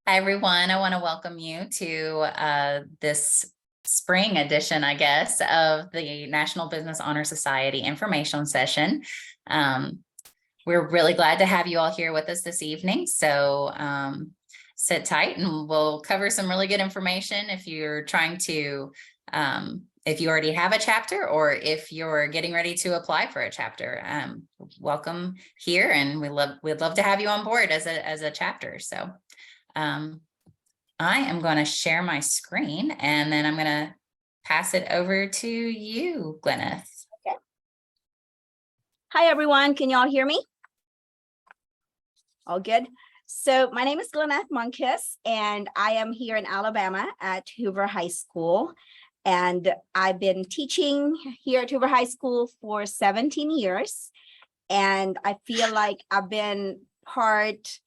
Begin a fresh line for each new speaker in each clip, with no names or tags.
Hi, everyone. I want to welcome you to this spring edition, I guess, of the National Business Honor Society information session. We're really glad to have you all here with us this evening. So sit tight and we'll cover some really good information if you're trying to, if you already have a chapter or if you're getting ready to apply for a chapter. Welcome here, and we'd love to have you on board as a chapter. So I am going to share my screen and then I'm going to pass it over to you, Gwyneth.
Okay. Hi, everyone. Can you all hear me? All good. So my name is Gwyneth Monkis, and I am here in Alabama at Hoover High School. And I've been teaching here at Hoover High School for 17 years. And I feel like I've been part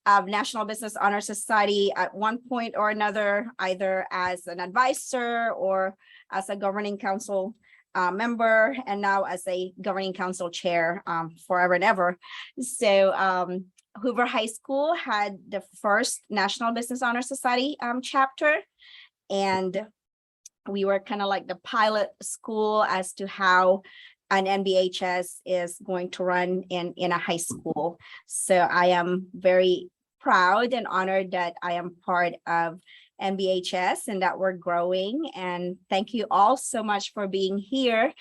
of National Business Honor Society at one point or another, either as an advisor or as a governing council member, and now as a governing council chair forever and ever. So Hoover High School had the first National Business Honor Society chapter, and we were kind of like the pilot school as to how an NVHS is going to run in a high school. So I am very proud and honored that I am part of NVHS and that we're growing. And thank you all so much for being here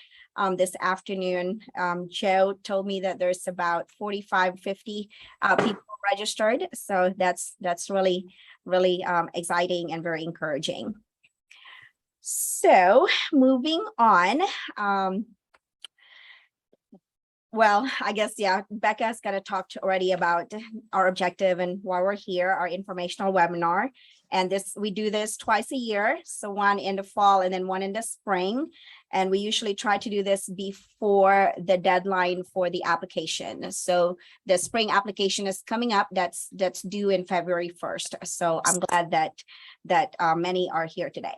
this afternoon. Joe told me that there's about 45, 50 people registered. So that's really exciting and very encouraging. So moving on. Well, I guess, yeah, Becca's got to talk already about our objective and why we're here, our informational webinar. And we do this twice a year. So one in the fall and then one in the spring. And we usually try to do this before the deadline for the application. So the spring application is coming up. That's due in February 1st. So I'm glad that many are here today.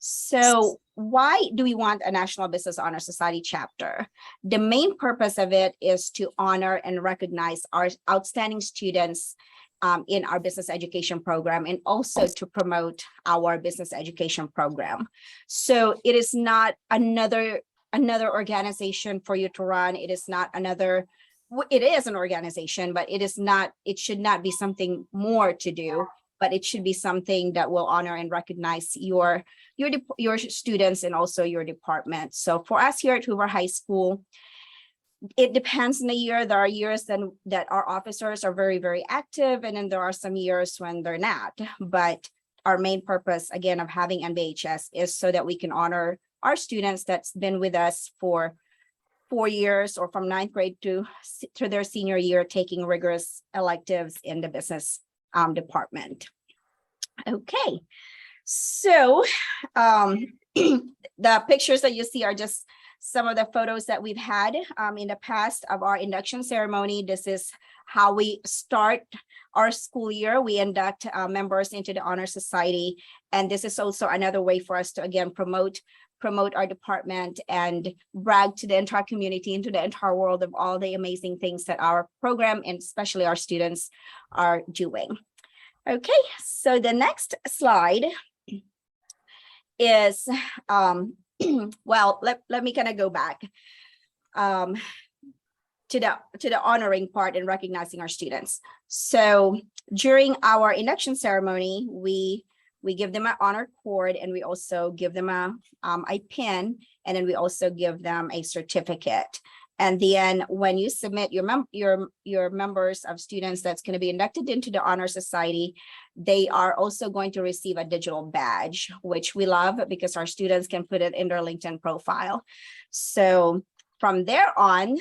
So why do we want a National Business Honor Society chapter? The main purpose of it is to honor and recognize our outstanding students in our business education program, and also to promote our business education program. So it is not another organization for you to run. It is not another, it is an organization, but it should not be something more to do, but it should be something that will honor and recognize your students and also your department. So for us here at Hoover High School, it depends on the year. There are years that our officers are very, very active, and then there are some years when they're not. But our main purpose, again, of having NVHS is so that we can honor our students that's been with us for 4 years, or from 9th grade to their senior year, taking rigorous electives in the business department. Okay, so the pictures that you see are just some of the photos that we've had in the past of our induction ceremony. This is how we start our school year. We induct members into the Honor Society, and this is also another way for us to, again, promote our department and brag to the entire community and to the entire world of all the amazing things that our program and especially our students are doing. Okay, so the next slide is, well, let me kind of go back to the honoring part and recognizing our students. So during our induction ceremony, we give them an honor cord, and we also give them a pin, and then we also give them a certificate. And then when you submit your members of students that's going to be inducted into the Honor Society, they are also going to receive a digital badge, which we love because our students can put it in their LinkedIn profile. So from there on,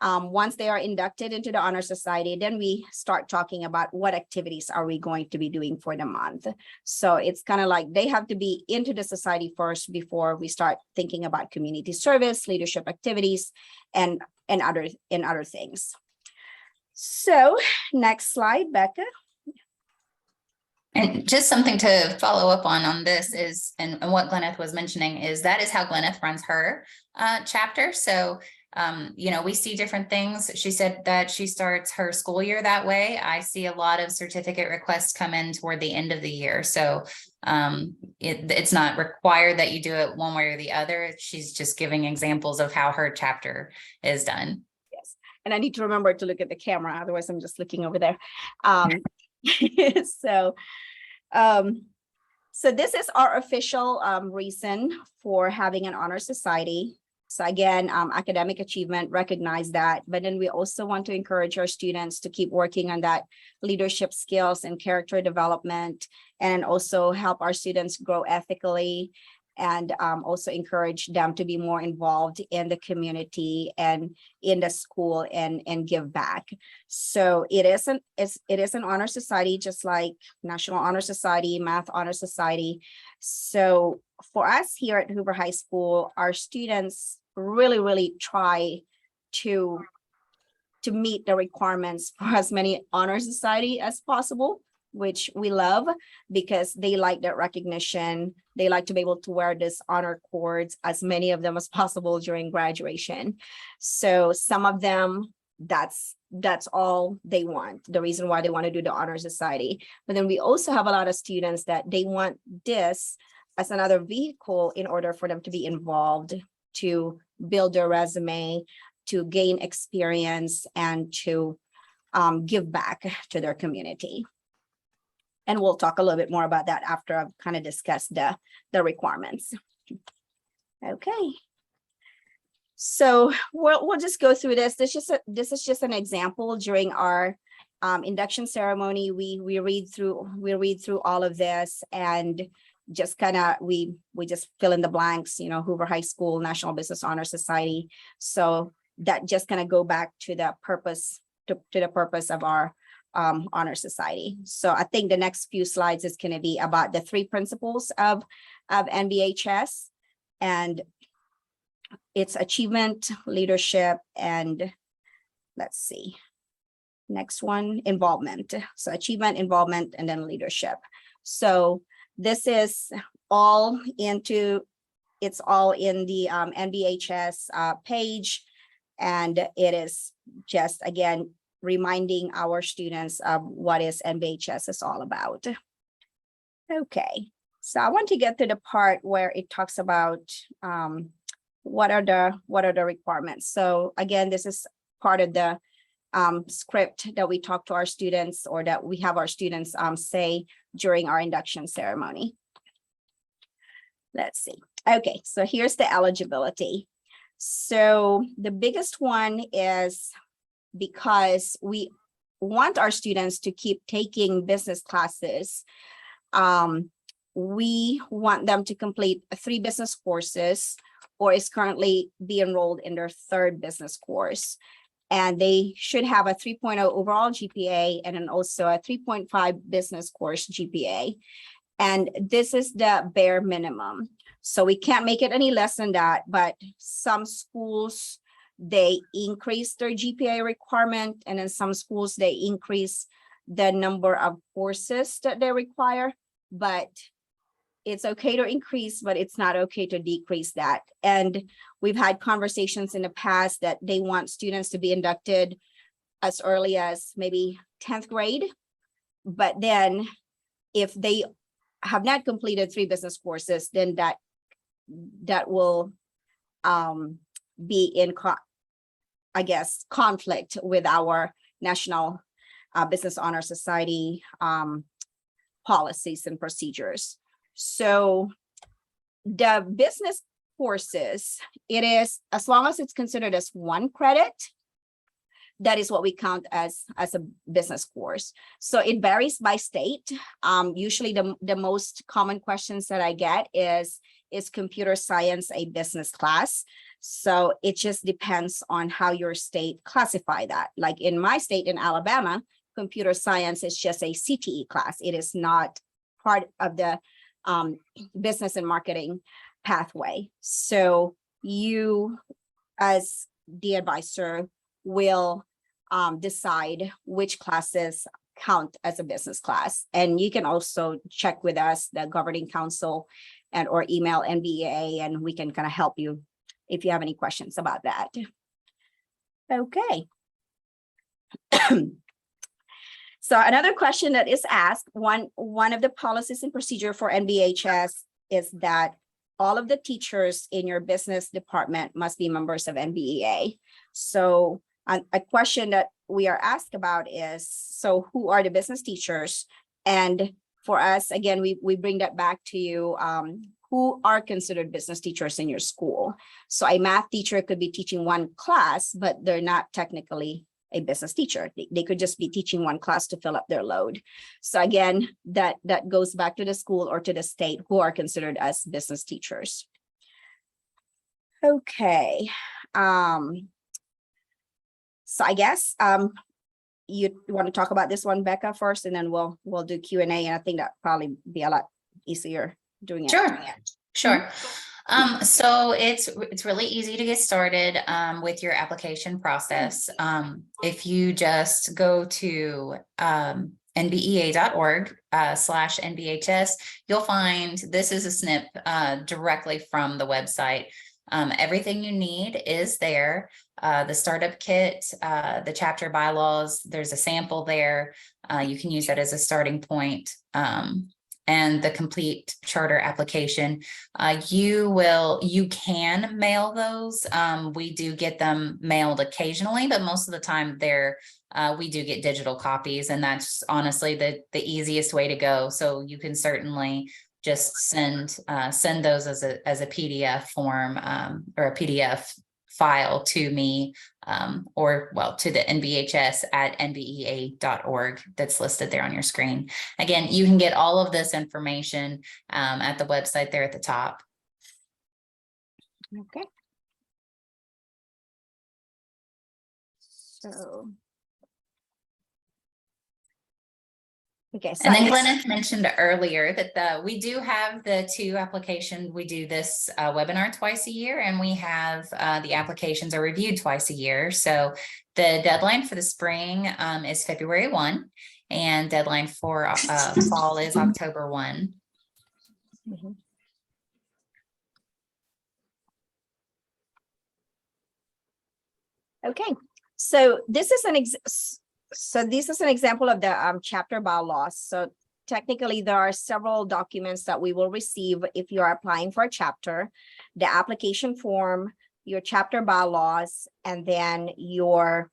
once they are inducted into the Honor Society, then we start talking about what activities are we going to be doing for the month. So it's kind of like they have to be into the society first before we start thinking about community service, leadership activities, and other things. So next slide, Becca.
And just something to follow up on this is, and what Gwyneth was mentioning is that is how Gwyneth runs her chapter. So You know, we see different things. She said that she starts her school year that way. I see a lot of certificate requests come in toward the end of the year. So it's not required that you do it one way or the other. She's just giving examples of how her chapter is done.
Yes, and I need to remember to look at the camera, otherwise I'm just looking over there. So so this is our official reason for having an honor society. So again, academic achievement, recognize that, but then we also want to encourage our students to keep working on that leadership skills and character development, and also help our students grow ethically, and also encourage them to be more involved in the community and in the school, and give back. So it is an honor society, just like National Honor Society, Math Honor Society. So for us here at Hoover High School, our students really try to meet the requirements for as many honor society as possible, which we love because they like that recognition. They like to be able to wear this honor cords, as many of them as possible during graduation. So some of them, that's all they want, the reason why they want to do the honor society. But then we also have a lot of students that they want this as another vehicle in order for them to be involved, to build their resume, to gain experience, and to give back to their community. And we'll talk a little bit more about that after I've kind of discussed the requirements. Okay. So we'll just go through this. This is just an example. During our induction ceremony, we read through all of this, and just kind of we just fill in the blanks, you know, Hoover High School National Business Honor Society. So that just kind of go back to the purpose, to the purpose of our honor society. So I think the next few slides is going to be about the 3 principles of NVHS, and its achievement, leadership, and let's see, next one, involvement. So achievement, involvement, and then leadership. So this is all it's all in the NVHS page, and it is just, again, reminding our students of what is NVHS is all about. Okay, so I want to get to the part where it talks about what are the requirements. So again, this is part of the script that we talk to our students, or that we have our students say during our induction ceremony. Let's see. Okay, so here's the eligibility. So the biggest one is, because we want our students to keep taking business classes, we want them to complete 3 business courses, or is currently be enrolled in their 3rd business course. And they should have a 3.0 overall GPA, and then also a 3.5 business course GPA. And this is the bare minimum. So we can't make it any less than that, but some schools, they increase their GPA requirement, and in some schools they increase the number of courses that they require. But it's okay to increase, but it's not okay to decrease that. And we've had conversations in the past that they want students to be inducted as early as maybe 10th grade. But then if they have not completed 3 business courses, then that will be in, I guess, conflict with our National Business Honor Society policies and procedures. So the business courses, it is, as long as it's considered as 1 credit, that is what we count as a business course. So it varies by state. Usually the most common questions that I get is computer science a business class? So it just depends on how your state classify that. Like in my state, in Alabama, computer science is just a CTE class. It is not part of the business and marketing pathway. So you, as the advisor, will decide which classes count as a business class. And you can also check with us, the governing council, and or email NBEA, and we can kind of help you if you have any questions about that. Okay. So another question that is asked, one of the policies and procedure for NVHS is that all of the teachers in your business department must be members of NBEA. So a question that we are asked about is, so who are the business teachers? And for us, again, we bring that back to you. Who are considered business teachers in your school? So a math teacher could be teaching one class, but they're not technically a business teacher. They could just be teaching one class to fill up their load. So again, that goes back to the school or to the state who are considered as business teachers. Okay. So I guess you want to talk about this one, Becca, first, and then we'll do Q&A, and I think that probably be a lot easier doing it.
Sure. So it's really easy to get started with your application process. If you just go to nbea.org/NVHS, you'll find this is a snip directly from the website. Everything you need is there. The startup kit, the chapter bylaws, there's a sample there. You can use that as a starting point. And the complete charter application. You can mail those. We do get them mailed occasionally, but most of the time we do get digital copies, and that's honestly the easiest way to go. So you can certainly just send those as a PDF form or a PDF file to me, or to the NVHS at nbea.org that's listed there on your screen. Again, you can get all of this information at the website there at the top.
Okay. So. Okay, so
and then Glennis mentioned earlier that we do have the 2 applications. We do this webinar twice a year, and we have the applications are reviewed twice a year. So the deadline for the spring is February 1, and deadline for fall is October 1.
Mm-hmm. Okay, so this is an example of the chapter bylaws. So technically, there are several documents that we will receive if you are applying for a chapter: the application form, your chapter bylaws, and then your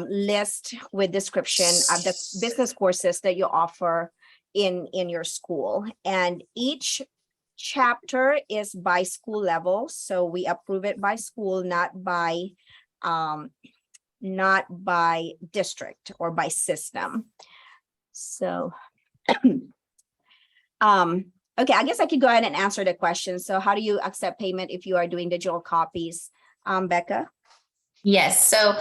list with description of the business courses that you offer in your school. And each chapter is by school level, so we approve it by school, not by district or by system. So okay, I guess I could go ahead and answer the question. So how do you accept payment if you are doing digital copies, Becca?
Yes, so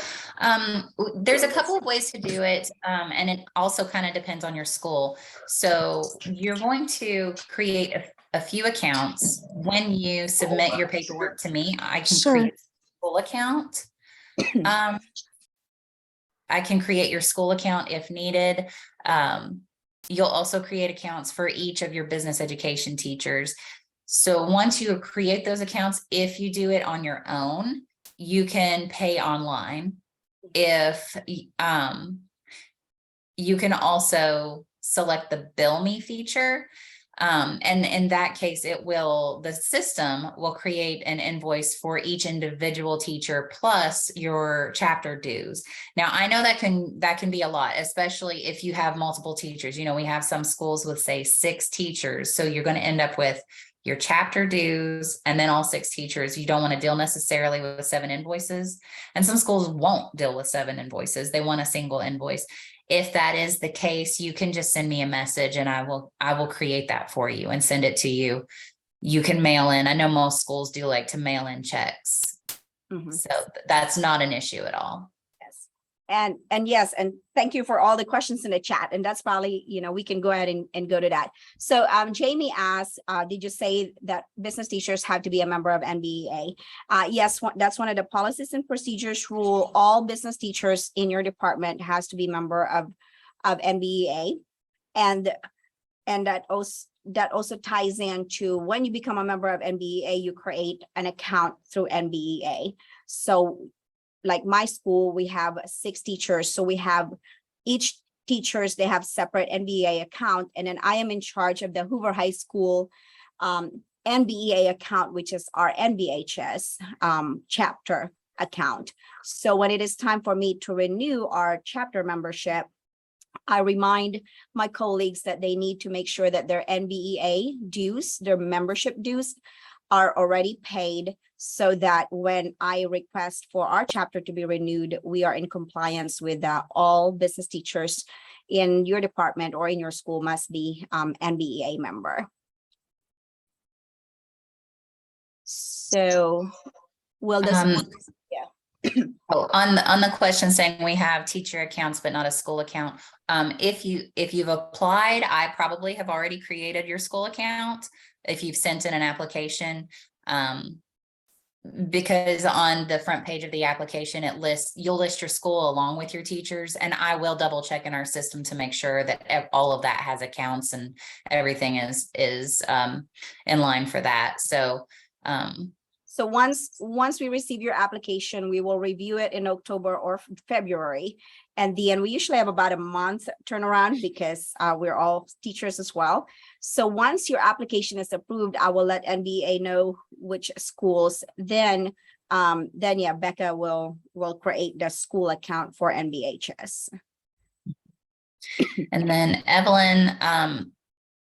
there's a couple of ways to do it, and it also kind of depends on your school. So you're going to create a few accounts. When you submit your paperwork to me, I can create a school account. I can create your school account if needed. You'll also create accounts for each of your business education teachers. So once you create those accounts, if you do it on your own, you can pay online. If you can also select the bill me feature. And in that case, the system will create an invoice for each individual teacher plus your chapter dues. Now, I know that can be a lot, especially if you have multiple teachers. We have some schools with, say, 6 teachers. So you're going to end up with your chapter dues and then all 6 teachers. You don't want to deal necessarily with 7 invoices. And some schools won't deal with 7 invoices. They want a single invoice. If that is the case, you can just send me a message and I will create that for you and send it to you. You can mail in. I know most schools do like to mail in checks. Mm-hmm. So that's not an issue at all.
Yes. And yes, and thank you for all the questions in the chat. And that's probably, we can go ahead and go to that. So Jamie asked, did you say that business teachers have to be a member of NBEA? Yes, that's one of the policies and procedures rule. All business teachers in your department has to be member of NBEA. And that also ties into when you become a member of NBEA, you create an account through NBEA. So like my school, we have 6 teachers. So we have each teachers, they have separate NBEA account. And then I am in charge of the Hoover High School NBEA account, which is our NVHS chapter account. So when it is time for me to renew our chapter membership, I remind my colleagues that they need to make sure that their NBEA dues, their membership dues, are already paid, so that when I request for our chapter to be renewed, we are in compliance with all business teachers in your department or in your school must be NBEA member. So will this,
Oh, on the question saying we have teacher accounts but not a school account. If you've applied, I probably have already created your school account if you've sent in an application. Because on the front page of the application, you'll list your school along with your teachers, and I will double check in our system to make sure that all of that has accounts and everything is in line for that. So
so once we receive your application, we will review it in October or February. And then we usually have about a month turnaround because we're all teachers as well. So once your application is approved, I will let NBEA know which schools. Then yeah, Becca will create the school account for NVHS.
And then Evelyn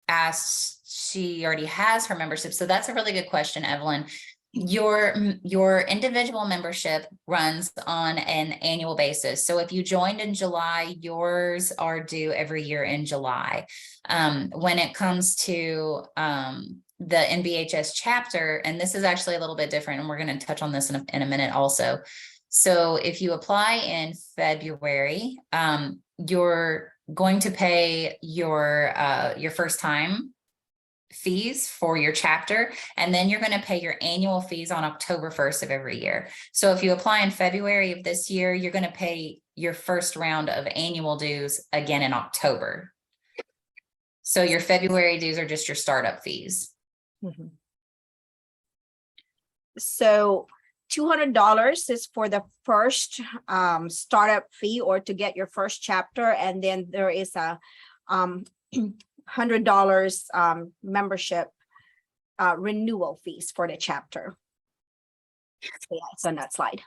asked, she already has her membership. So that's a really good question, Evelyn. Your individual membership runs on an annual basis. So if you joined in July, yours are due every year in July. When it comes to the NVHS chapter, and this is actually a little bit different, and we're going to touch on this in a minute also. So if you apply in February, you're going to pay your first time fees for your chapter, and then you're going to pay your annual fees on October 1st of every year. So if you apply in February of this year, you're going to pay your first round of annual dues again in October. So your February dues are just your startup fees.
Mm-hmm. So $200 is for the first startup fee or to get your first chapter, and then there is a $100 membership renewal fees for the chapter. So yeah, it's on that slide.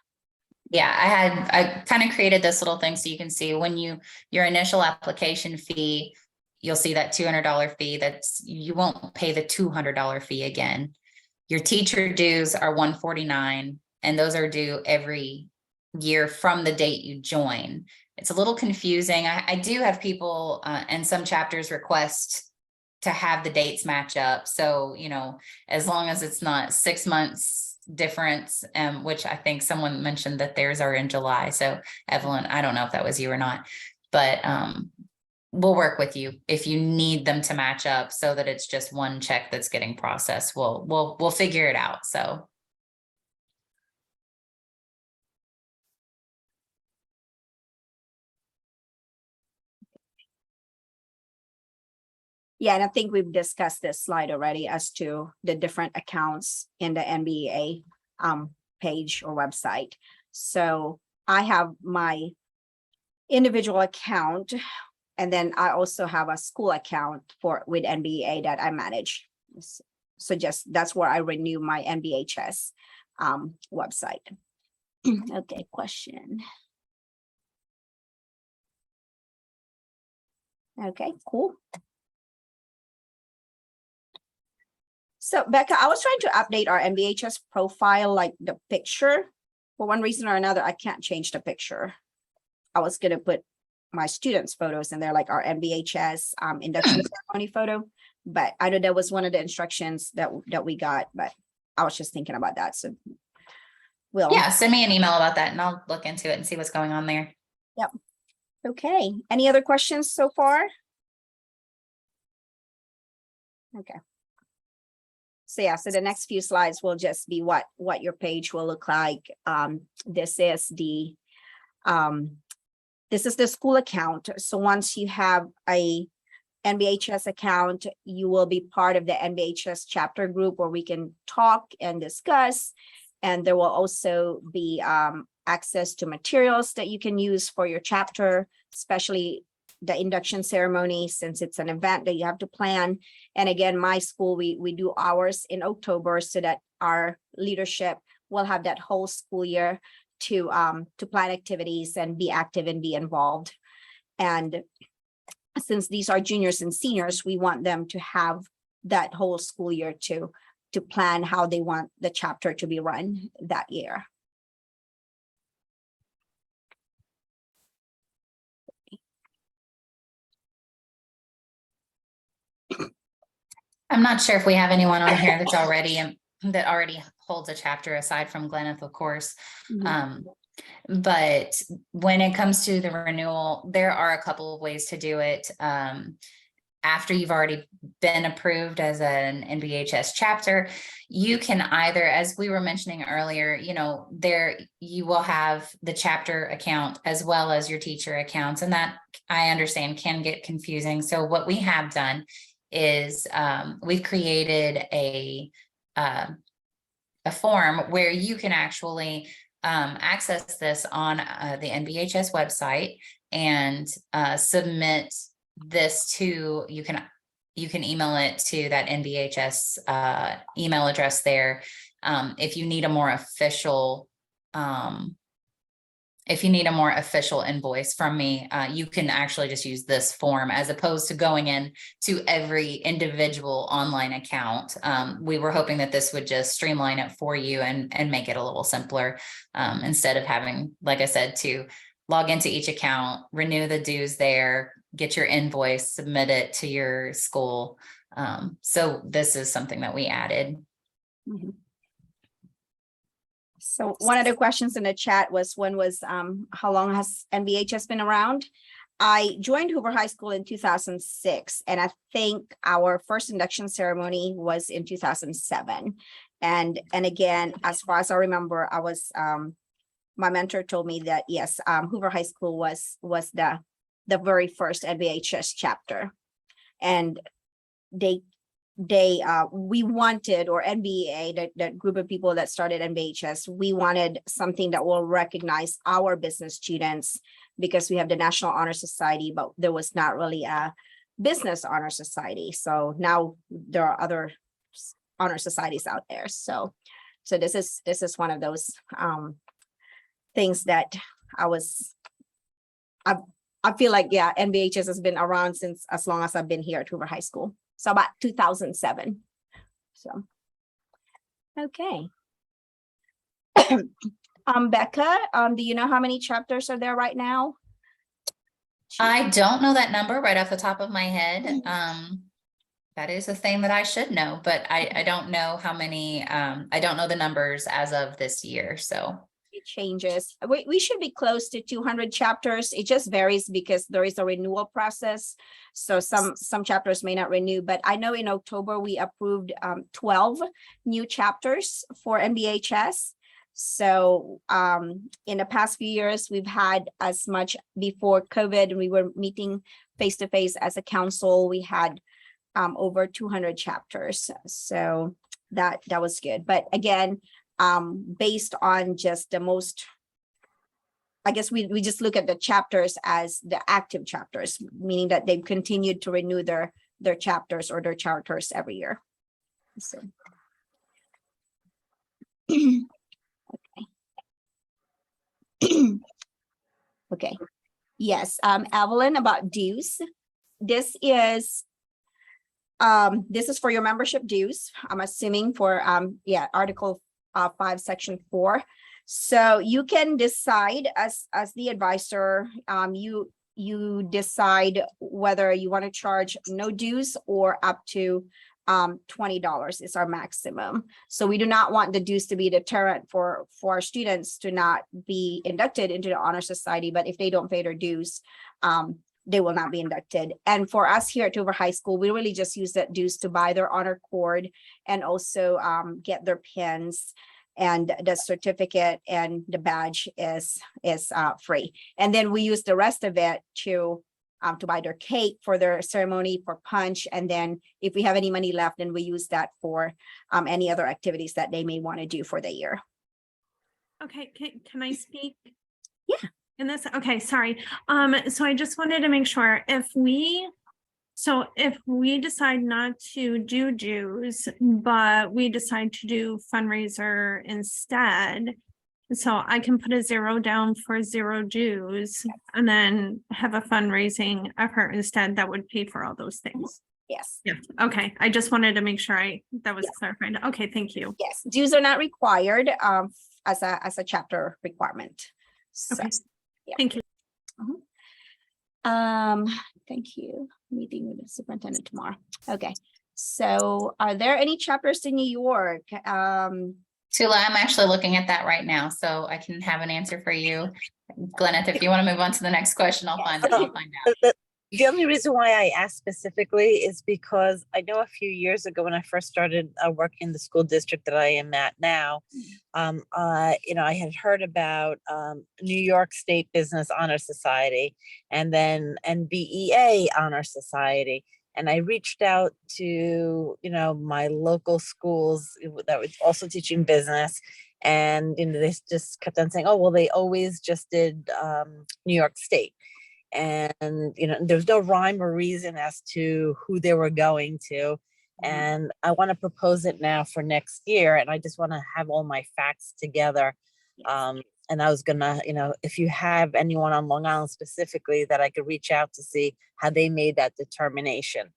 Yeah, I kind of created this little thing so you can see when your initial application fee, you'll see that $200 fee. You won't pay the $200 fee again. Your teacher dues are $149, and those are due every year from the date you join. It's a little confusing. I do have people and some chapters request to have the dates match up. So, as long as it's not 6 months difference, which I think someone mentioned that theirs are in July. So Evelyn, I don't know if that was you or not, but we'll work with you if you need them to match up so that it's just one check that's getting processed. We'll figure it out. So.
Yeah, and I think we've discussed this slide already as to the different accounts in the NBEA page or website. So I have my individual account, and then I also have a school account with NBEA that I manage. So that's where I renew my NVHS website. Okay, question. Okay, cool. So Becca, I was trying to update our NVHS profile, like the picture. For one reason or another, I can't change the picture. I was going to put my students' photos in there, like our NVHS induction ceremony photo. But I know that was one of the instructions that we got, but I was just thinking about that. So
yeah, send me an email about that and I'll look into it and see what's going on there.
Yep. Okay. Any other questions so far? Okay. So yeah, so the next few slides will just be what your page will look like. This is the school account. So once you have a NVHS account, you will be part of the NVHS chapter group where we can talk and discuss. And there will also be access to materials that you can use for your chapter, especially the induction ceremony, since it's an event that you have to plan. And again, my school, we do ours in October so that our leadership will have that whole school year to plan activities and be active and be involved. And since these are juniors and seniors, we want them to have that whole school year to plan how they want the chapter to be run that year.
I'm not sure if we have anyone on here that's that already holds a chapter aside from Gleneth, of course. But when it comes to the renewal, there are a couple of ways to do it. After you've already been approved as an NVHS chapter, you can either, as we were mentioning earlier, there you will have the chapter account as well as your teacher accounts, and that I understand can get confusing. So what we have done is we've created a form where you can actually access this on the NVHS website and submit this to, you can email it to that NVHS email address there. If you need a more official invoice from me, you can actually just use this form as opposed to going in to every individual online account. We were hoping that this would just streamline it for you and make it a little simpler, instead of having, like I said, to log into each account, renew the dues there, get your invoice, submit it to your school. So this is something that we added.
So one of the questions in the chat was how long has NVHS been around? I joined Hoover High School in 2006, and I think our first induction ceremony was in 2007. And again, as far as I remember, I was my mentor told me that yes, Hoover High School was the very first NVHS chapter, and we wanted, or NVA, that group of people that started NVHS, we wanted something that will recognize our business students, because we have the National Honor Society, but there was not really a business honor society. So now there are other honor societies out there. So this is one of those things that I feel like, yeah, NVHS has been around since as long as I've been here at Hoover High School. So about 2007. So, okay. Becca, do you know how many chapters are there right now?
I don't know that number right off the top of my head. That is a thing that I should know, but I don't know how many, I don't know the numbers as of this year, so.
It changes. We should be close to 200 chapters. It just varies because there is a renewal process. So some chapters may not renew, but I know in October we approved 12 new chapters for NVHS. So in the past few years, we've had as much. Before COVID, we were meeting face-to-face as a council. We had over 200 chapters. So that was good. But again, based on just the most, I guess we just look at the chapters as the active chapters, meaning that they've continued to renew their chapters or their charters every year. So. Okay. Okay. Yes, Evelyn, about dues. This is for your membership dues. I'm assuming for Article 5, Section 4. So you can decide as the advisor, you decide whether you want to charge no dues or up to $20 is our maximum. So we do not want the dues to be a deterrent for our students to not be inducted into the Honor Society, but if they don't pay their dues, they will not be inducted. And for us here at Hoover High School, we really just use that dues to buy their honor cord and also get their pins, and the certificate and the badge is free. And then we use the rest of it to buy their cake for their ceremony, for punch. And then if we have any money left, then we use that for any other activities that they may want to do for the year.
Okay, can I speak?
Yeah.
In this, okay, sorry. So I just wanted to make sure if we decide not to do dues, but we decide to do fundraiser instead, so I can put a 0 down for 0 dues and then have a fundraising effort instead that would pay for all those things.
Yes.
Yeah, okay. I just wanted to make sure that was
Yeah.
clarified. Okay, thank you.
Yes, dues are not required as a chapter requirement. So,
Okay,
yeah.
thank you.
Thank you. Meeting with the superintendent tomorrow. Okay. So are there any chapters in New York?
Tula, I'm actually looking at that right now, so I can have an answer for you. Gleneth, if you want to move on to the next question, I'll find out.
The only reason why I asked specifically is because I know a few years ago when I first started working in the school district that I am at now, I had heard about New York State Business Honor Society and then NBEA Honor Society. And I reached out to, my local schools that were also teaching business. And, they just kept on saying, oh, well, they always just did New York State. And there's no rhyme or reason as to who they were going to. And I want to propose it now for next year, and I just want to have all my facts together. And I was gonna, if you have anyone on Long Island specifically that I could reach out to see how they made that determination.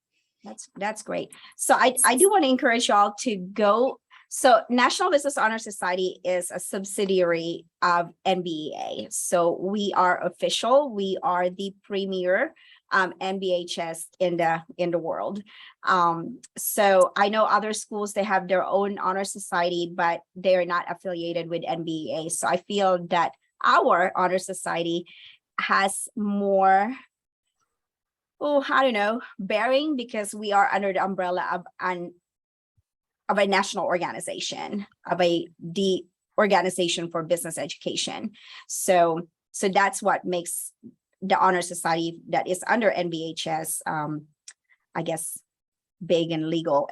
That's great. So I do want to encourage y'all to go. So National Business Honor Society is a subsidiary of NBEA. So we are official. We are the premier NVHS in the world. So I know other schools, they have their own honor society, but they are not affiliated with NBEA. So I feel that our honor society has more, bearing because we are under the umbrella of a national organization, of the Organization for Business Education. So that's what makes the honor society that is under NVHS, I guess, big and legal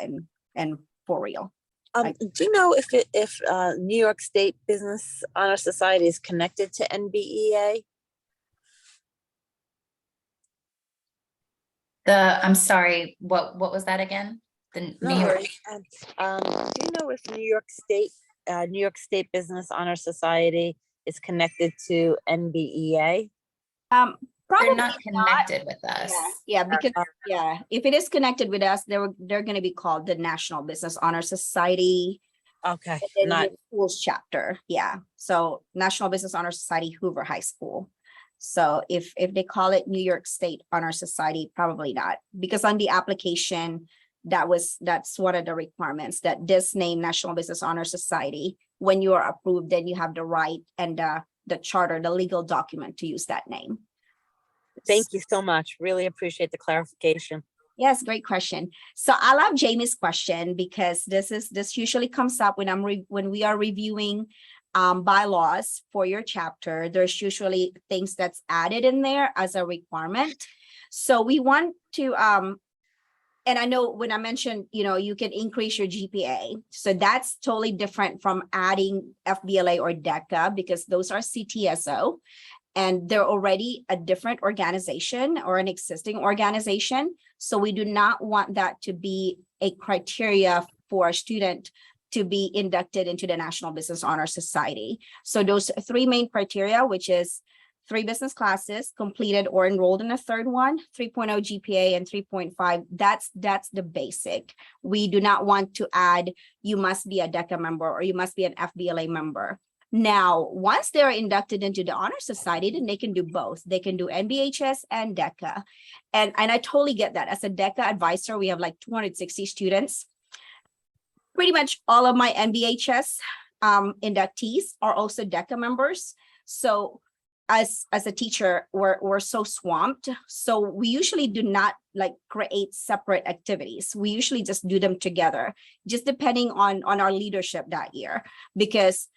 and for real.
Do you know if New York State Business Honor Society is connected to NBEA?
I'm sorry, what was that again? The New York.
Do you know if New York State Business Honor Society is connected to NBEA?
Probably
They're not connected with us.
Yeah, because if it is connected with us, they're going to be called the National Business Honor Society.
Okay,
Not schools chapter. Yeah, so National Business Honor Society, Hoover High School. So if they call it New York State Honor Society, probably not, because on the application, that's one of the requirements, that this name, National Business Honor Society, when you are approved, then you have the right and the charter, the legal document to use that name.
Thank you so much. Really appreciate the clarification.
Yes, great question. So I love Jamie's question because this usually comes up when we are reviewing bylaws for your chapter. There's usually things that's added in there as a requirement. So we want to and I know when I mentioned, you can increase your GPA. So that's totally different from adding FBLA or DECA, because those are CTSO and they're already a different organization or an existing organization. So we do not want that to be a criteria for a student to be inducted into the National Business Honor Society. So those 3 main criteria, which is 3 business classes completed or enrolled in a third one, 3.0 GPA and 3.5, that's the basic. We do not want to add, you must be a DECA member or you must be an FBLA member. Now, once they're inducted into the Honor Society, then they can do both. They can do NVHS and DECA. And I totally get that. As a DECA advisor, we have like 260 students. Pretty much all of my NVHS inductees are also DECA members. So as a teacher, we're so swamped. So we usually do not create separate activities. We usually just do them together, just depending on our leadership that year. Because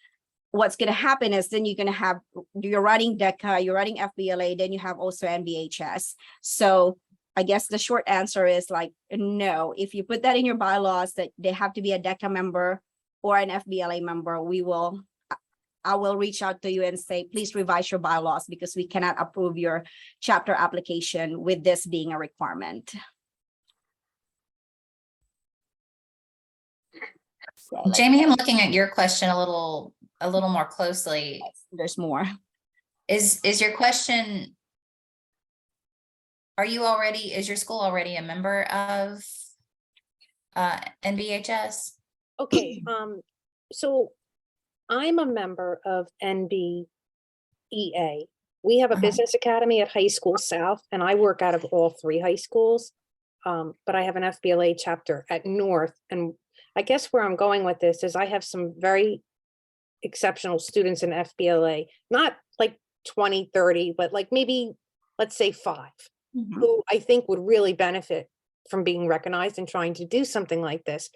what's going to happen is then you're writing DECA, you're writing FBLA, then you have also NVHS. So I guess the short answer is no. If you put that in your bylaws that they have to be a DECA member or an FBLA member, we will I will reach out to you and say, please revise your bylaws because we cannot approve your chapter application with this being a requirement. So, like,
Jamie, I'm looking at your question a little more closely.
there's more.
Is your question, is your school already a member of NVHS?
Okay, so I'm a member of NBEA. We have a
Uh-huh.
business academy at High School South, and I work out of all 3 high schools. But I have an FBLA chapter at North, and I guess where I'm going with this is I have some very exceptional students in FBLA, not like 20, 30, but like maybe, let's say 5, who I think would really benefit from being recognized and trying to do something like this.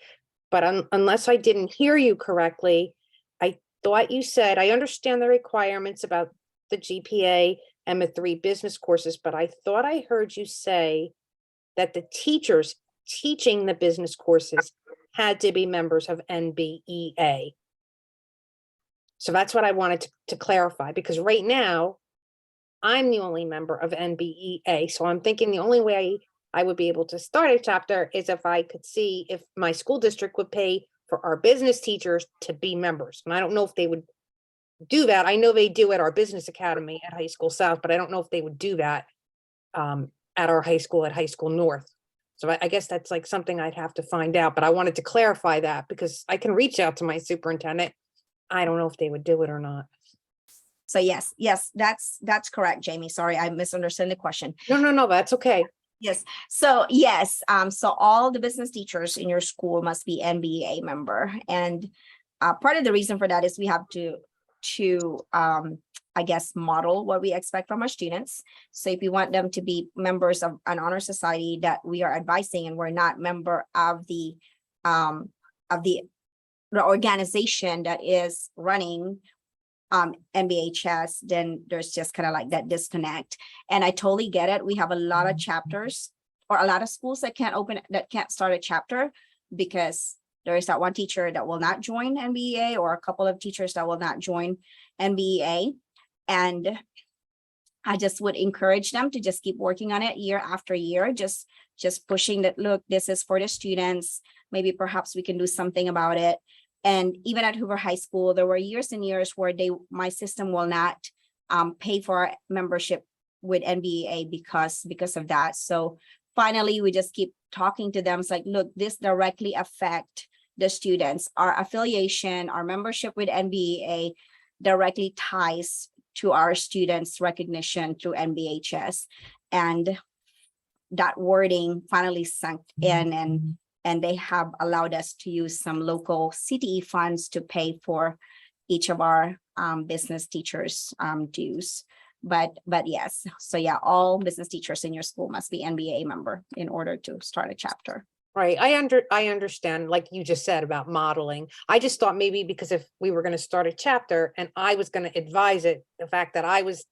But unless I didn't hear you correctly, I thought you said, I understand the requirements about the GPA and the 3 business courses, but I thought I heard you say that the teachers teaching the business courses had to be members of NBEA. So that's what I wanted to clarify, because right now I'm the only member of NBEA. So I'm thinking the only way I would be able to start a chapter is if I could see if my school district would pay for our business teachers to be members. And I don't know if they would do that. I know they do at our business academy at High School South, but I don't know if they would do that at our high school at High School North. So I guess that's like something I'd have to find out, but I wanted to clarify that because I can reach out to my superintendent. I don't know if they would do it or not.
So yes, that's correct, Jamie. Sorry, I misunderstood the question.
No, that's okay.
Yes. So yes, so all the business teachers in your school must be NBEA member. And part of the reason for that is we have to I guess model what we expect from our students. So if you want them to be members of an honor society that we are advising and we're not member of the organization that is running NVHS, then there's just kind of like that disconnect. And I totally get it. We have a lot of chapters or a lot of schools that can't start a chapter because there is that one teacher that will not join NBEA or a couple of teachers that will not join NBEA. And I just would encourage them to just keep working on it year after year, just pushing that, look, this is for the students. Maybe perhaps we can do something about it. And even at Hoover High School, there were years and years where my system will not pay for membership with NBEA because of that. So finally, we just keep talking to them. It's like, look, this directly affect the students. Our affiliation, our membership with NBEA directly ties to our students' recognition through NVHS. And that wording finally sunk in, and they have allowed us to use some local CTE funds to pay for each of our business teachers' dues. But yes, so yeah, all business teachers in your school must be NBEA member in order to start a chapter.
Right. I understand, like you just said about modeling. I just thought maybe because if we were going to start a chapter and I was going to advise it, the fact that I was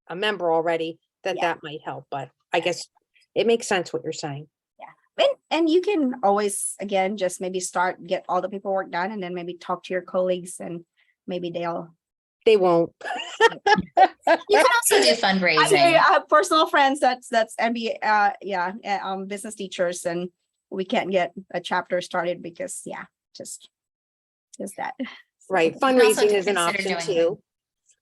a member already, that might help. But I guess it makes sense what you're saying.
Yeah. And you can always, again, just maybe get all the paperwork done and then maybe talk to your colleagues and maybe
they won't.
You can also do fundraising.
I have personal friends that's MBA, business teachers, and we can't get a chapter started because just that.
Right.
can also
Fundraising is an
consider
option
doing
too.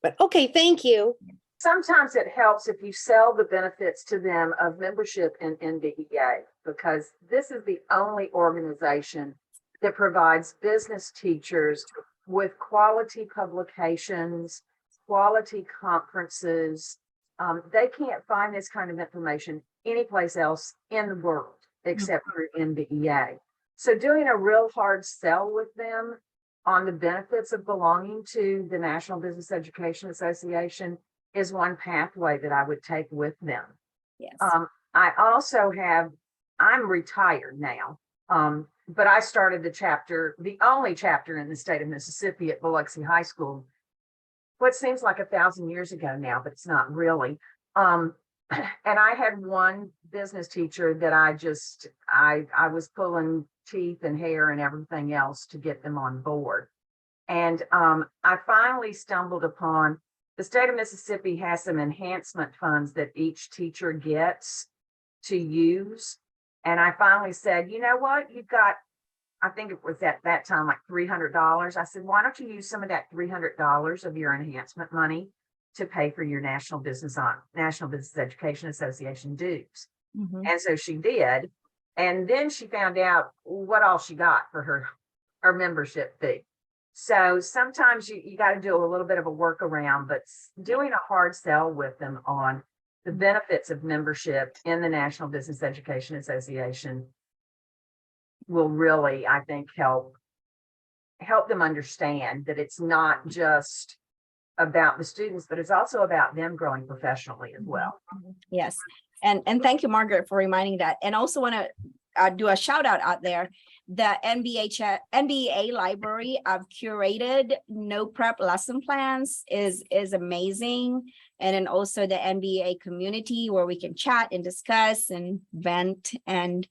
But okay, thank you.
Sometimes it helps if you sell the benefits to them of membership in NVEA, because this is the only organization that provides business teachers with quality publications, quality conferences. They can't find this kind of information anyplace else in the world except through NVEA. So doing a real hard sell with them on the benefits of belonging to the National Business Education Association is one pathway that I would take with them.
Yes.
I also I'm retired now, but I started the only chapter in the state of Mississippi at Biloxi High School, what seems like 1,000 years ago now, but it's not really. And I had one business teacher that I was pulling teeth and hair and everything else to get them on board. And I finally stumbled upon, the state of Mississippi has some enhancement funds that each teacher gets to use. And I finally said, you know what, you've got, I think it was at that time like $300. I said, why don't you use some of that $300 of your enhancement money to pay for your National Business Education Association dues?
Mhm.
And so she did. And then she found out what all she got for her membership fee. So sometimes you got to do a little bit of a workaround, but doing a hard sell with them on the benefits of membership in the National Business Education Association will really, I think, help them understand that it's not just about the students, but it's also about them growing professionally as well.
Yes, and thank you, Margaret, for reminding that. And also want to do a shout out there. The NVA library of curated no prep lesson plans is amazing. And then also the NBA community where we can chat and discuss and vent and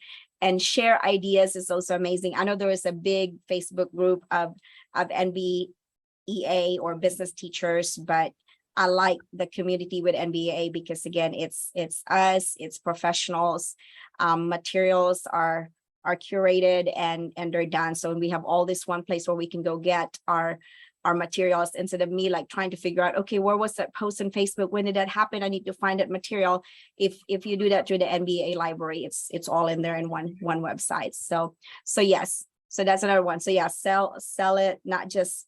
share ideas is also amazing. I know there is a big Facebook group of NVEA or business teachers, but I like the community with NVEA because again, it's us, it's professionals. Materials are curated and they're done. So we have all this one place where we can go get our materials instead of me like trying to figure out, okay, where was that post on Facebook? When did that happen? I need to find that material. If you do that through the NBA library, it's all in there in one website. So yes, so that's another one. So yeah, sell it, not just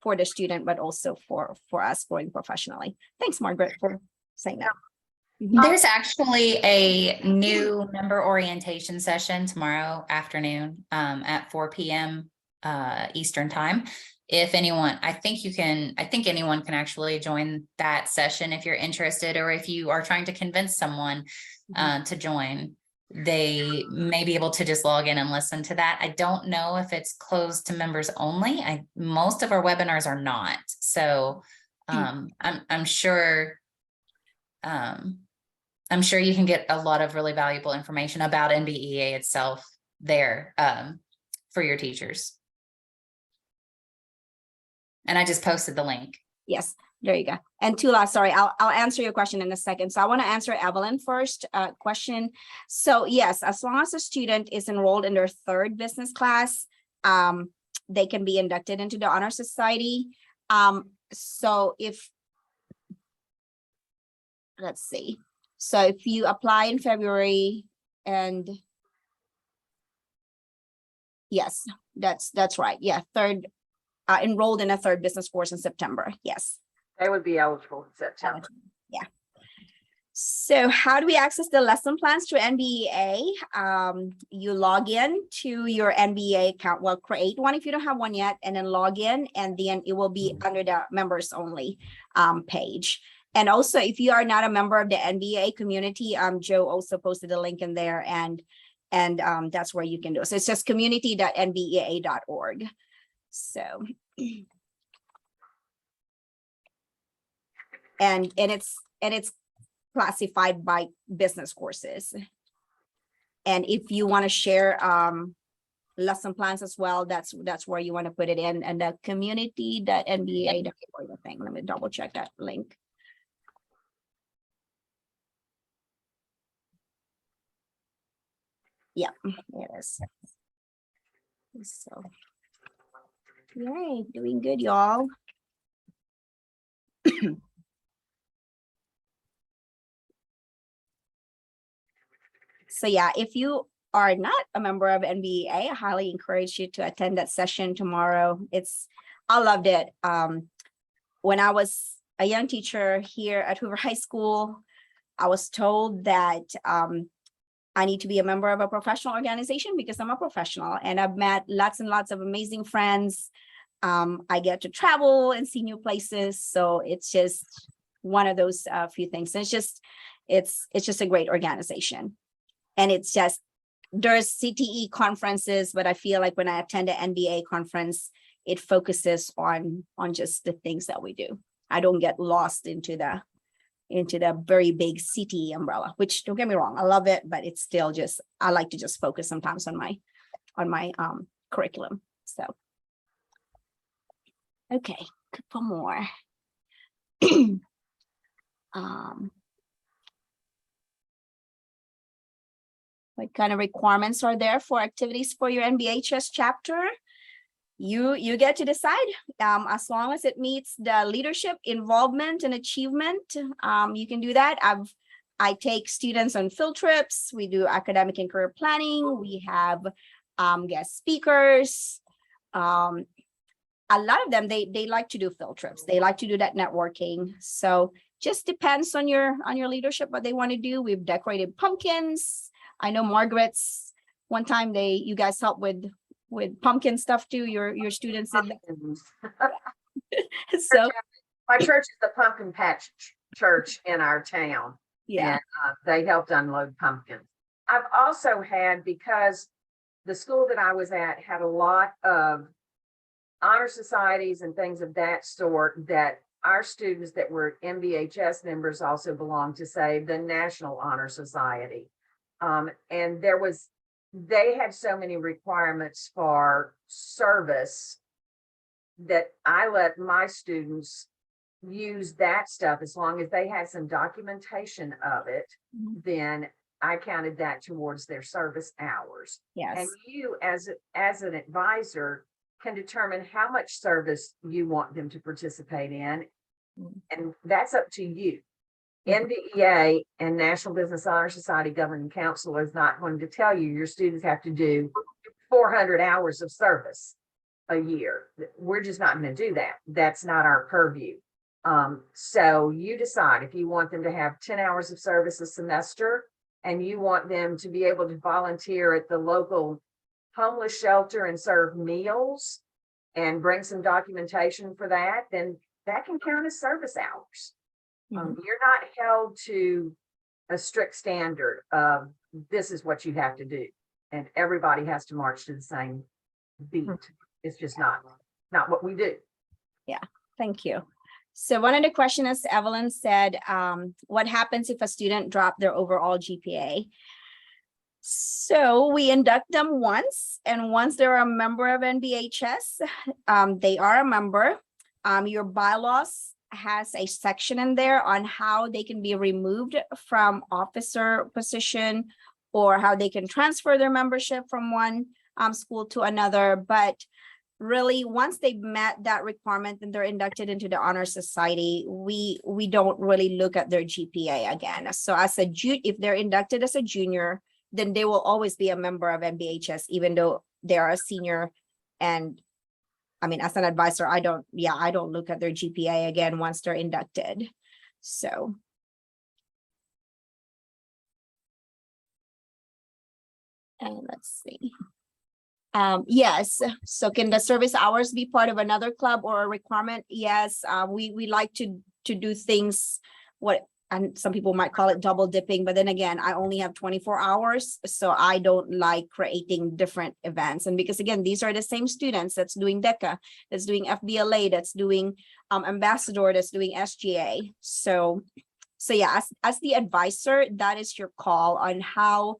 for the student, but also for us growing professionally. Thanks, Margaret, for saying that.
There's actually a new member orientation session tomorrow afternoon at 4 p.m. Eastern time. If anyone, I think anyone can actually join that session if you're interested, or if you are trying to convince someone to join, they may be able to just log in and listen to that. I don't know if it's closed to members only. Most of our webinars are not. So I'm sure you can get a lot of really valuable information about NBEA itself there for your teachers. And I just posted the link.
Yes, there you go. And Tula, sorry, I'll answer your question in a second. So I want to answer Evelyn first question. So yes, as long as a student is enrolled in their third business class, they can be inducted into the Honor Society. So let's see. So if you apply in February and yes, that's right. Yeah, enrolled in a third business course in September. Yes.
They would be eligible in September.
Yeah. So how do we access the lesson plans through NBEA? You log in to your NBEA account. Well, create one if you don't have one yet, and then log in, and then it will be under the members only page. And also, if you are not a member of the NBEA community, Joe also posted a link in there, and that's where you can do it. So it's just community.nbea.org. So, and it's classified by business courses. And if you want to share lesson plans as well, that's where you want to put it in, and the community.nbea.org thing. Let me double check that link. Yeah, it is. So, yay, doing good, y'all. So yeah, if you are not a member of NBEA, I highly encourage you to attend that session tomorrow. I loved it. When I was a young teacher here at Hoover High School, I was told that I need to be a member of a professional organization because I'm a professional, and I've met lots and lots of amazing friends. I get to travel and see new places. So it's just one of those few things. And it's just a great organization. And it's just, there's CTE conferences, but I feel like when I attend an NBA conference, it focuses on just the things that we do. I don't get lost into the very big CTE umbrella, which, don't get me wrong, I love it, but it's still just, I like to just focus sometimes on my curriculum. So Okay, couple more. Um, what kind of requirements are there for activities for your NVHS chapter? You get to decide, as long as it meets the leadership involvement and achievement, you can do that. I take students on field trips. We do academic and career planning. We have guest speakers. A lot of them, they like to do field trips. They like to do that networking. So just depends on your leadership, what they want to do. We've decorated pumpkins. I know Margaret's one time you guys helped with pumpkin stuff too. Your students did that. So
My church is the pumpkin patch church in our town.
yeah.
And they helped unload pumpkins. I've also had, because the school that I was at had a lot of honor societies and things of that sort, that our students that were NVHS members also belonged to, say, the National Honor Society. And they had so many requirements for service that I let my students use that stuff. As long as they had some documentation of it,
Mhm.
then I counted that towards their service hours.
Yes.
And you, as an advisor, can determine how much service you want them to participate in.
Mhm.
And that's up to you.
Mhm.
NVEA and National Business Honor Society Governing Council is not going to tell you your students have to do 400 hours of service a year. We're just not going to do that. That's not our purview. So you decide if you want them to have 10 hours of service a semester, and you want them to be able to volunteer at the local homeless shelter and serve meals and bring some documentation for that, then that can count as service hours. You're not held to a strict standard of this is what you have to do, and everybody has to march to the same beat. It's just not what we do.
Thank you. So one of the questions, as Evelyn said, what happens if a student dropped their overall GPA? So we induct them once, and once they're a member of NVHS, they are a member. Your bylaws has a section in there on how they can be removed from officer position, or how they can transfer their membership from one school to another. But really, once they've met that requirement and they're inducted into the honor society, we don't really look at their GPA again. So if they're inducted as a junior, then they will always be a member of NVHS, even though they are a senior. And I mean, as an advisor, I don't look at their GPA again once they're inducted. So. And let's see. Yes, so can the service hours be part of another club or a requirement? Yes, we like to do things, and some people might call it double dipping, but then again, I only have 24 hours, so I don't like creating different events. And because again, these are the same students that's doing DECA, that's doing FBLA, that's doing ambassador, that's doing SGA. So yeah, as the advisor, that is your call on how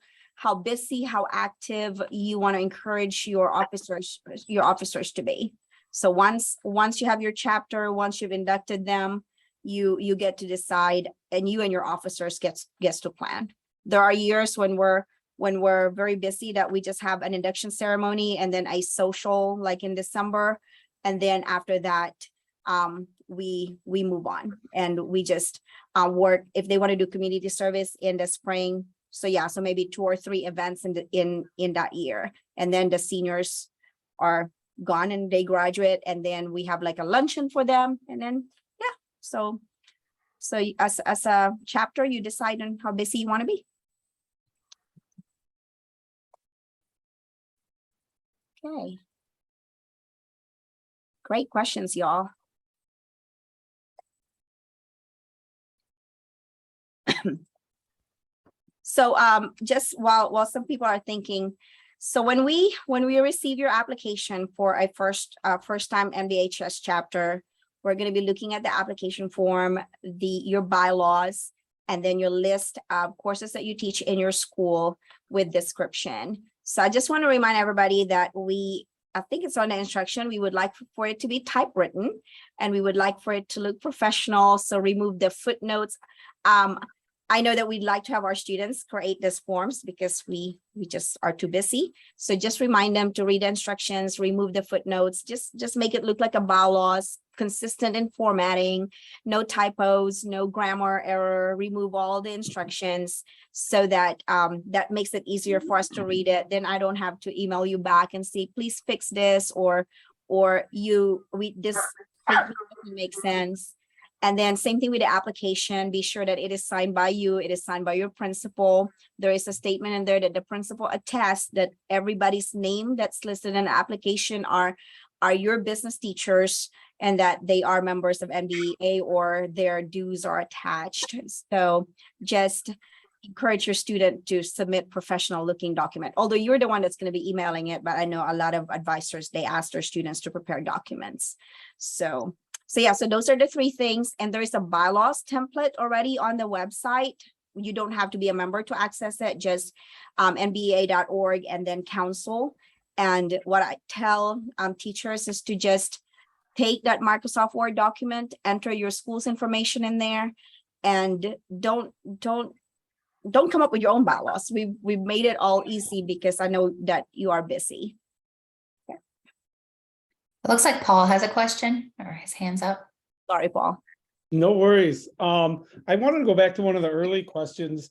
busy, how active you want to encourage your officers to be. So once you have your chapter, once you've inducted them, you get to decide, and you and your officers gets to plan. There are years when we're very busy that we just have an induction ceremony and then a social, like in December, and then after that we move on, and we just work if they want to do community service in the spring. So yeah, so maybe 2 or 3 events in that year, and then the seniors are gone and they graduate, and then we have like a luncheon for them, and then yeah. So as a chapter, you decide on how busy you want to be. Okay. Great questions, y'all. So just while some people are thinking, so when we receive your application for a first time NVHS chapter, we're going to be looking at the application form, your bylaws, and then your list of courses that you teach in your school with description. So I just want to remind everybody that we I think it's on the instruction. We would like for it to be typewritten and we would like for it to look professional. So remove the footnotes. I know that we'd like to have our students create these forms because we just are too busy. So just remind them to read the instructions, remove the footnotes, just make it look like a bylaws, consistent in formatting, no typos, no grammar error, remove all the instructions so that that makes it easier for us to read it. Then I don't have to email you back and say, please fix this, or this doesn't make sense. And then same thing with the application, be sure that it is signed by you, it is signed by your principal. There is a statement in there that the principal attests that everybody's name that's listed in the application are your business teachers and that they are members of NVEA or their dues are attached. So just encourage your student to submit professional looking document, although you're the one that's going to be emailing it, but I know a lot of advisors, they ask their students to prepare documents. So yeah, so those are the three things. And there is a bylaws template already on the website. You don't have to be a member to access it, just nbea.org and then council. And what I tell teachers is to just take that Microsoft Word document, enter your school's information in there, and don't come up with your own bylaws. We've made it all easy because I know that you are busy.
It looks like Paul has a question or his hand's up.
Sorry, Paul.
No worries. I wanted to go back to one of the early questions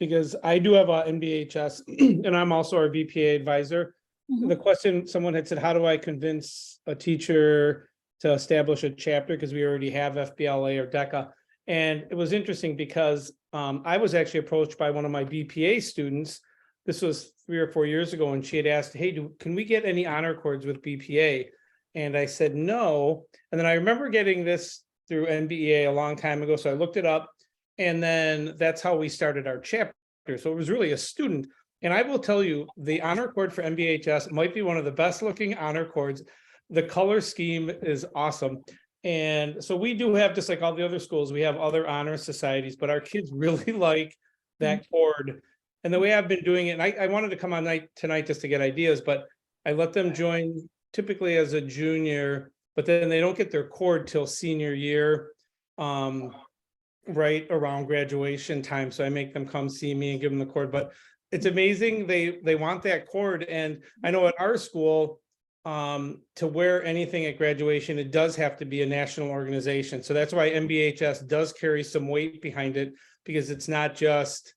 because I do have a NVHS and I'm also our VPA advisor.
Mhm.
The question, someone had said, how do I convince a teacher to establish a chapter? Because we already have FBLA or DECA. And it was interesting because I was actually approached by one of my BPA students. This was 3 or 4 years ago, and she had asked, hey, can we get any honor cords with BPA? And I said, no. And then I remember getting this through NBEA a long time ago. So I looked it up, and then that's how we started our chapter. So it was really a student. And I will tell you, the honor cord for NVHS might be one of the best looking honor cords. The color scheme is awesome. And so we do have, just like all the other schools, we have other honor societies, but our kids really like that cord. And the way I've been doing it, and I wanted to come on tonight just to get ideas, but I let them join typically as a junior, but then they don't get their cord till senior year, right around graduation time. So I make them come see me and give them the cord. But it's amazing, they want that cord. And I know at our school, to wear anything at graduation, it does have to be a national organization. So that's why NVHS does carry some weight behind it, because it's not just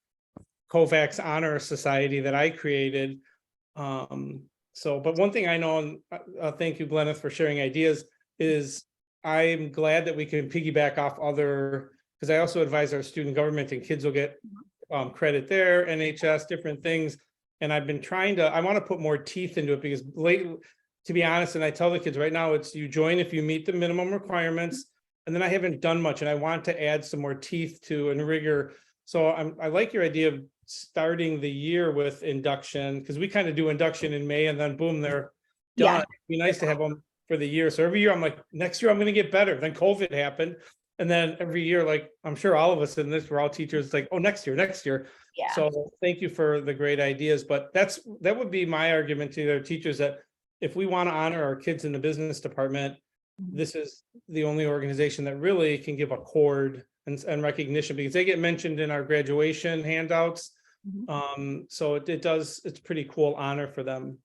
Kovacs Honor Society that I created. But one thing I know, and thank you, Gleneth, for sharing ideas, is I'm glad that we can piggyback off other, because I also advise our student government, and kids will get credit there, NHS, different things. And I've been I want to put more teeth into it, because to be honest, and I tell the kids right now, it's you join if you meet the minimum requirements. And then I haven't done much, and I want to add some more teeth to and rigor. So I like your idea of starting the year with induction, because we kind of do induction in May and then boom, they're done.
Yeah.
It'd be nice to have them for the year. So every year I'm like, next year I'm going to get better. Then COVID happened. And then every year, like I'm sure all of us in this, we're all teachers, like, oh, next year.
Yeah.
So thank you for the great ideas. But that would be my argument to their teachers, that if we want to honor our kids in the business department, this is the only organization that really can give a cord and recognition, because they get mentioned in our graduation handouts. So it's pretty cool honor for them.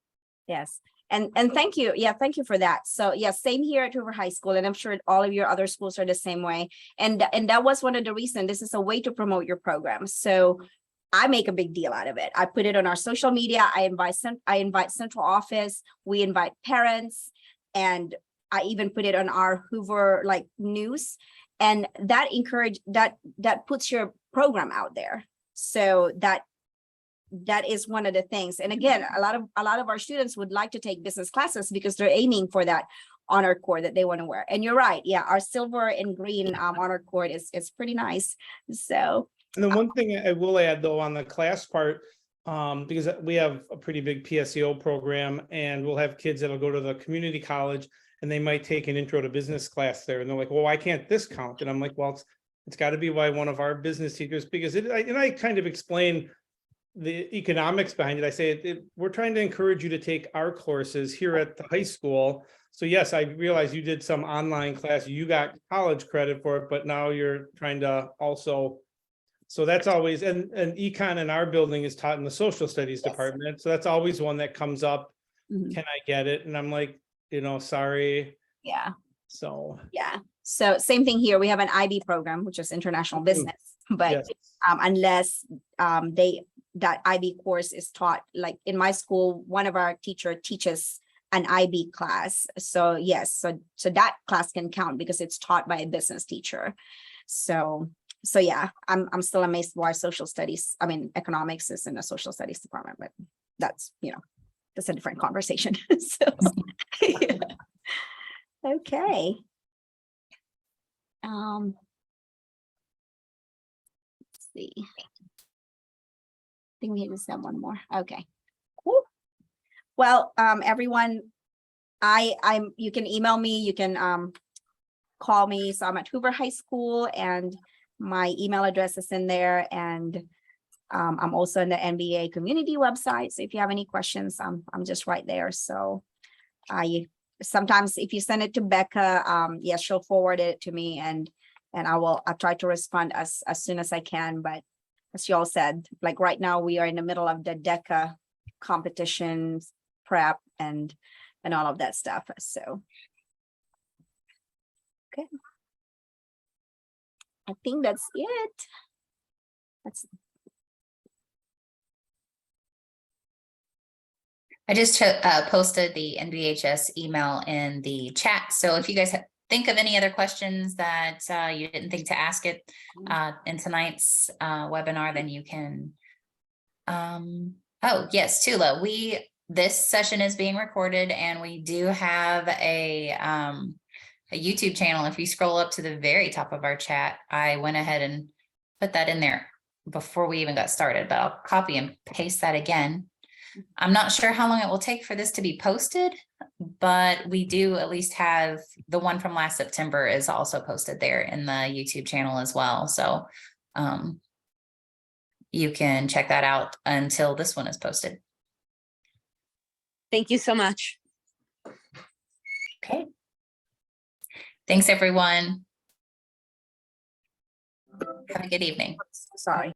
Yes. And thank you. Yeah, thank you for that. So yeah, same here at Hoover High School, and I'm sure all of your other schools are the same way. And that was one of the reasons. This is a way to promote your program. So I make a big deal out of it. I put it on our social media. I invite central office. We invite parents, and I even put it on our Hoover news, and that that puts your program out there. So that is one of the things. And again, a lot of our students would like to take business classes because they're aiming for that honor cord that they want to wear. And you're right. Yeah, our silver and green honor cord is pretty nice. So.
And then one thing I will add, though, on the class part, because we have a pretty big PSEO program, and we'll have kids that'll go to the community college, and they might take an intro to business class there, and they're like, well, why can't this count? And I'm like, well, it's got to be by one of our business teachers, because I kind of explain the economics behind it. I say we're trying to encourage you to take our courses here at the high school. So yes, I realize you did some online class, you got college credit for it, but now you're trying to also. So that's always, and econ in our building is taught in the social studies
Yes.
department. So that's always one that comes up.
Mhm.
Can I get it? And I'm like, sorry.
Yeah,
So.
yeah. So same thing here. We have an IB program, which is international business, but
Yes.
unless that IB course is taught, like in my school, one of our teacher teaches an IB class. So yes, so that class can count because it's taught by a business teacher. So yeah, I'm still amazed why social studies, economics is in the social studies department, but that's, that's a different conversation. So yeah. Okay. Let's see. I think we just have one more. Okay. Cool. Well, everyone, you can email me, you can call me. So I'm at Hoover High School and my email address is in there, and I'm also in the NBA community website. So if you have any questions, I'm just right there. So sometimes if you send it to Becca, yes, she'll forward it to me, and I'll try to respond as soon as I can. But as you all said, like right now we are in the middle of the DECA competitions prep and all of that stuff. So okay, I think that's it.
I just posted the NVHS email in the chat. So if you guys think of any other questions that you didn't think to ask it in tonight's webinar, then you can. Oh yes, Tula, this session is being recorded, and we do have a YouTube channel. If you scroll up to the very top of our chat, I went ahead and put that in there before we even got started, but I'll copy and paste that again. I'm not sure how long it will take for this to be posted, but we do at least have the one from last September is also posted there in the YouTube channel as well. So you can check that out until this one is posted.
Thank you so much.
Okay. Thanks, everyone. Have a good evening.
Sorry.